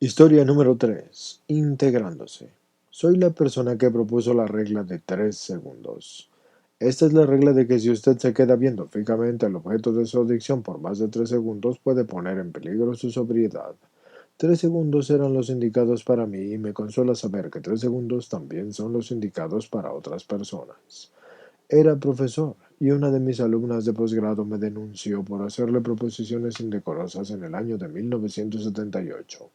Historia número 3. Integrándose. Soy la persona que propuso la regla de 3 segundos. Esta es la regla de que si usted se queda viendo fijamente al objeto de su adicción por más de 3 segundos puede poner en peligro su sobriedad. 3 segundos eran los indicados para mí y me consuela saber que 3 segundos también son los indicados para otras personas. Era profesor y una de mis alumnas de posgrado me denunció por hacerle proposiciones indecorosas en el año de 1978.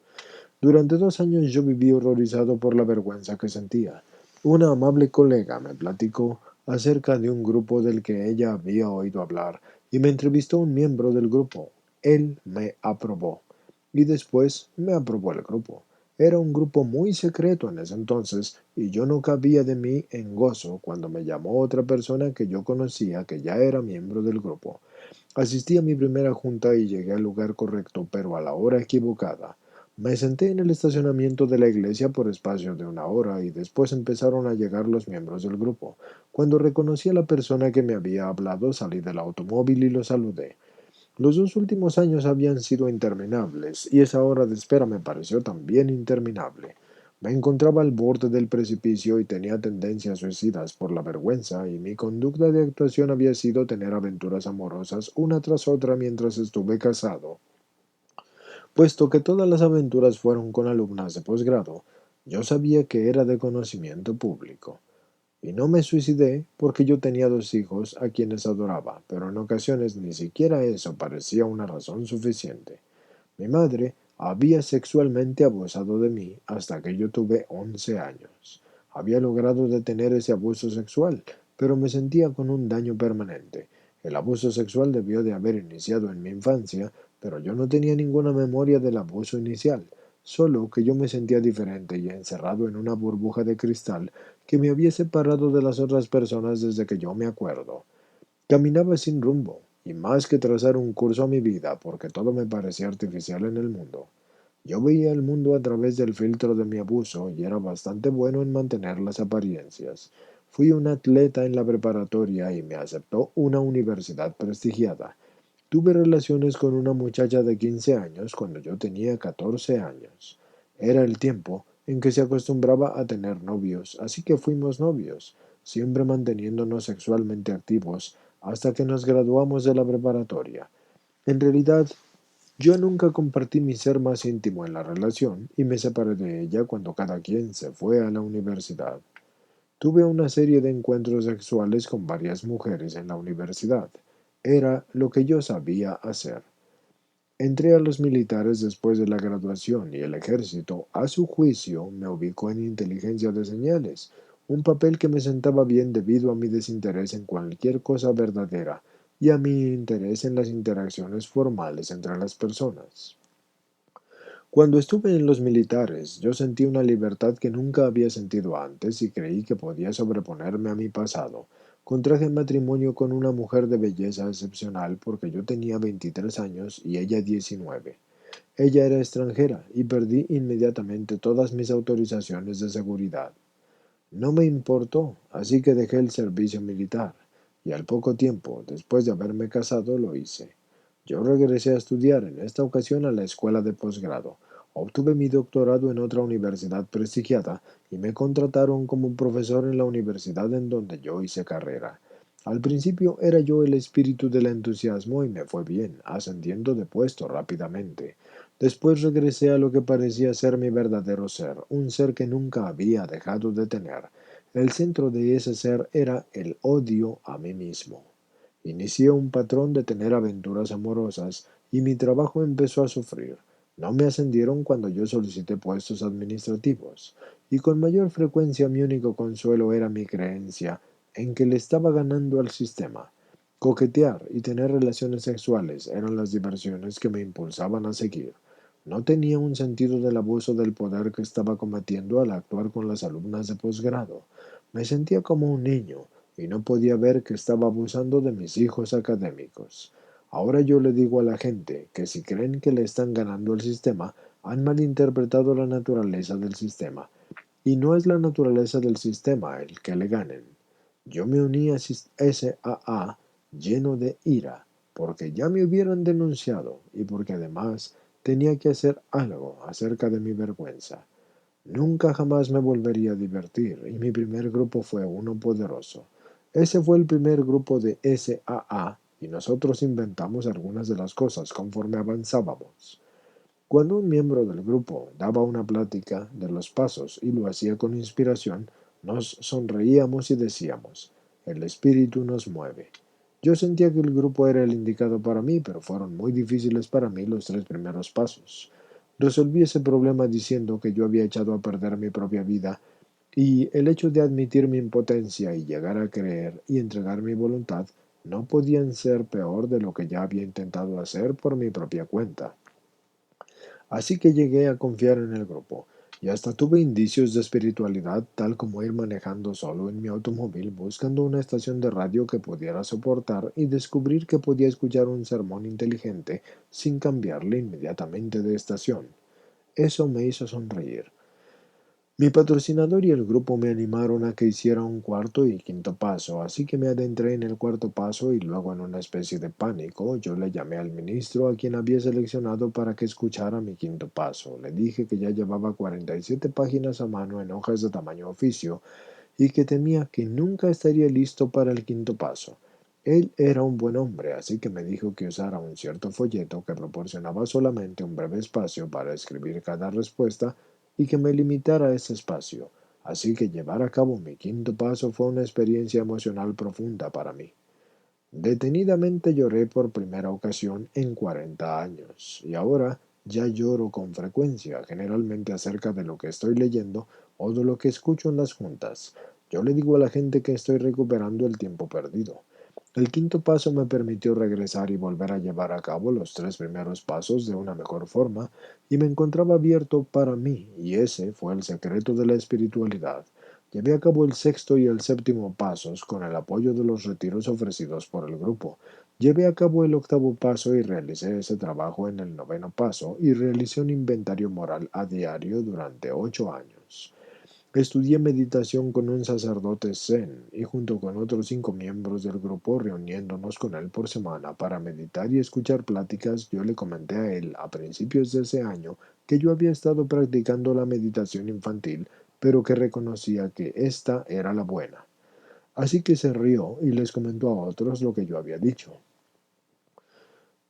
Durante 2 años yo viví horrorizado por la vergüenza que sentía. Una amable colega me platicó acerca de un grupo del que ella había oído hablar y me entrevistó un miembro del grupo. Él me aprobó y después me aprobó el grupo. Era un grupo muy secreto en ese entonces y yo no cabía de mí en gozo cuando me llamó otra persona que yo conocía que ya era miembro del grupo. Asistí a mi primera junta y llegué al lugar correcto, pero a la hora equivocada. Me senté en el estacionamiento de la iglesia por espacio de una hora y después empezaron a llegar los miembros del grupo. Cuando reconocí a la persona que me había hablado, salí del automóvil y lo saludé. Los 2 últimos años habían sido interminables y esa hora de espera me pareció también interminable. Me encontraba al borde del precipicio y tenía tendencias suicidas por la vergüenza y mi conducta de actuación había sido tener aventuras amorosas una tras otra mientras estuve casado. Puesto que todas las aventuras fueron con alumnas de posgrado, yo sabía que era de conocimiento público. Y no me suicidé porque yo tenía 2 hijos a quienes adoraba, pero en ocasiones ni siquiera eso parecía una razón suficiente. Mi madre había sexualmente abusado de mí hasta que yo tuve 11 años. Había logrado detener ese abuso sexual, pero me sentía con un daño permanente. El abuso sexual debió de haber iniciado en mi infancia, pero yo no tenía ninguna memoria del abuso inicial, solo que yo me sentía diferente y encerrado en una burbuja de cristal que me había separado de las otras personas desde que yo me acuerdo. Caminaba sin rumbo, y más que trazar un curso a mi vida, porque todo me parecía artificial en el mundo. Yo veía el mundo a través del filtro de mi abuso y era bastante bueno en mantener las apariencias. Fui un atleta en la preparatoria y me aceptó una universidad prestigiada. Tuve relaciones con una muchacha de 15 años cuando yo tenía 14 años. Era el tiempo en que se acostumbraba a tener novios, así que fuimos novios, siempre manteniéndonos sexualmente activos hasta que nos graduamos de la preparatoria. En realidad, yo nunca compartí mi ser más íntimo en la relación y me separé de ella cuando cada quien se fue a la universidad. Tuve una serie de encuentros sexuales con varias mujeres en la universidad. Era lo que yo sabía hacer. Entré a los militares después de la graduación y el ejército, a su juicio, me ubicó en inteligencia de señales, un papel que me sentaba bien debido a mi desinterés en cualquier cosa verdadera y a mi interés en las interacciones formales entre las personas. Cuando estuve en los militares, yo sentí una libertad que nunca había sentido antes y creí que podía sobreponerme a mi pasado. Contraje matrimonio con una mujer de belleza excepcional porque yo tenía 23 años y ella 19. Ella era extranjera y perdí inmediatamente todas mis autorizaciones de seguridad. No me importó, así que dejé el servicio militar, y al poco tiempo, después de haberme casado, lo hice. Yo regresé a estudiar, en esta ocasión a la escuela de posgrado. Obtuve mi doctorado en otra universidad prestigiada y me contrataron como profesor en la universidad en donde yo hice carrera. Al principio era yo el espíritu del entusiasmo y me fue bien, ascendiendo de puesto rápidamente. Después regresé a lo que parecía ser mi verdadero ser, un ser que nunca había dejado de tener. El centro de ese ser era el odio a mí mismo. Inicié un patrón de tener aventuras amorosas y mi trabajo empezó a sufrir. No me ascendieron cuando yo solicité puestos administrativos, y con mayor frecuencia mi único consuelo era mi creencia en que le estaba ganando al sistema. Coquetear y tener relaciones sexuales eran las diversiones que me impulsaban a seguir. No tenía un sentido del abuso del poder que estaba cometiendo al actuar con las alumnas de posgrado. Me sentía como un niño y no podía ver que estaba abusando de mis hijos académicos. Ahora yo le digo a la gente que si creen que le están ganando al sistema, han malinterpretado la naturaleza del sistema, y no es la naturaleza del sistema el que le ganen. Yo me uní a SAA lleno de ira, porque ya me hubieran denunciado y porque además Tenía que hacer algo acerca de mi vergüenza. Nunca jamás me volvería a divertir, y mi primer grupo fue uno poderoso. Ese fue el primer grupo de SAA, y nosotros inventamos algunas de las cosas conforme avanzábamos. Cuando un miembro del grupo daba una plática de los pasos y lo hacía con inspiración, nos sonreíamos y decíamos, el espíritu nos mueve. Yo sentía que el grupo era el indicado para mí, pero fueron muy difíciles para mí los tres primeros pasos. Resolví ese problema diciendo que yo había echado a perder mi propia vida y el hecho de admitir mi impotencia y llegar a creer y entregar mi voluntad no podían ser peor de lo que ya había intentado hacer por mi propia cuenta. Así que llegué a confiar en el grupo, y hasta tuve indicios de espiritualidad, tal como ir manejando solo en mi automóvil buscando una estación de radio que pudiera soportar y descubrir que podía escuchar un sermón inteligente sin cambiarle inmediatamente de estación. Eso me hizo sonreír. Mi patrocinador y el grupo me animaron a que hiciera un cuarto y quinto paso, así que me adentré en el cuarto paso y luego en una especie de pánico yo le llamé al ministro a quien había seleccionado para que escuchara mi quinto paso. Le dije que ya llevaba 47 páginas a mano en hojas de tamaño oficio y que temía que nunca estaría listo para el quinto paso. Él era un buen hombre, así que me dijo que usara un cierto folleto que proporcionaba solamente un breve espacio para escribir cada respuesta y que me limitara a ese espacio. Así que llevar a cabo mi quinto paso fue una experiencia emocional profunda para mí. Detenidamente lloré por primera ocasión en 40 años, y ahora ya lloro con frecuencia, generalmente acerca de lo que estoy leyendo o de lo que escucho en las juntas. Yo le digo a la gente que estoy recuperando el tiempo perdido. El quinto paso me permitió regresar y volver a llevar a cabo los tres primeros pasos de una mejor forma, y me encontraba abierto para mí, y ese fue el secreto de la espiritualidad. Llevé a cabo el sexto y el séptimo pasos con el apoyo de los retiros ofrecidos por el grupo. Llevé a cabo el octavo paso y realicé ese trabajo en el noveno paso y realicé un inventario moral a diario durante 8 años. Estudié meditación con un sacerdote zen y junto con otros 5 miembros del grupo reuniéndonos con él por semana para meditar y escuchar pláticas, yo le comenté a él a principios de ese año que yo había estado practicando la meditación infantil, pero que reconocía que esta era la buena. Así que se rió y les comentó a otros lo que yo había dicho.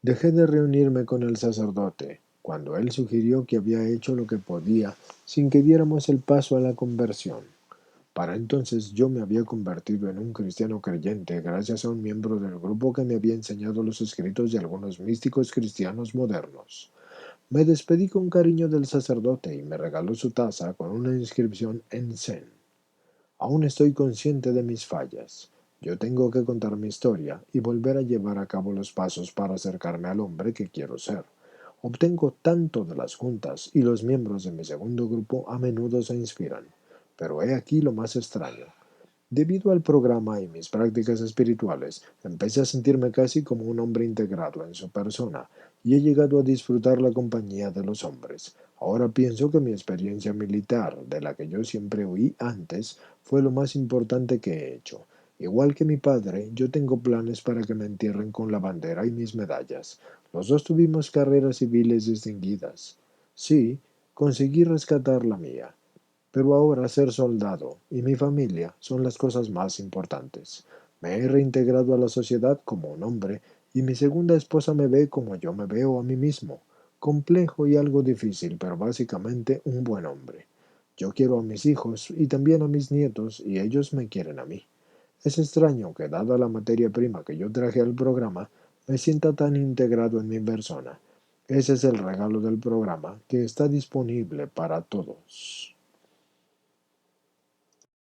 Dejé de reunirme con el sacerdote cuando él sugirió que había hecho lo que podía sin que diéramos el paso a la conversión. Para entonces yo me había convertido en un cristiano creyente gracias a un miembro del grupo que me había enseñado los escritos de algunos místicos cristianos modernos. Me despedí con cariño del sacerdote y me regaló su taza con una inscripción en Zen. Aún estoy consciente de mis fallas. Yo tengo que contar mi historia y volver a llevar a cabo los pasos para acercarme al hombre que quiero ser. Obtengo tanto de las juntas y los miembros de mi segundo grupo a menudo se inspiran. Pero he aquí lo más extraño. Debido al programa y mis prácticas espirituales, empecé a sentirme casi como un hombre integrado en su persona y he llegado a disfrutar la compañía de los hombres. Ahora pienso que mi experiencia militar, de la que yo siempre huí antes, fue lo más importante que he hecho. Igual que mi padre, yo tengo planes para que me entierren con la bandera y mis medallas. Los dos tuvimos carreras civiles distinguidas. Sí, conseguí rescatar la mía. Pero ahora ser soldado y mi familia son las cosas más importantes. Me he reintegrado a la sociedad como un hombre y mi segunda esposa me ve como yo me veo a mí mismo. Complejo y algo difícil, pero básicamente un buen hombre. Yo quiero a mis hijos y también a mis nietos y ellos me quieren a mí. Es extraño que, dada la materia prima que yo traje al programa, me sienta tan integrado en mi persona. Ese es el regalo del programa que está disponible para todos.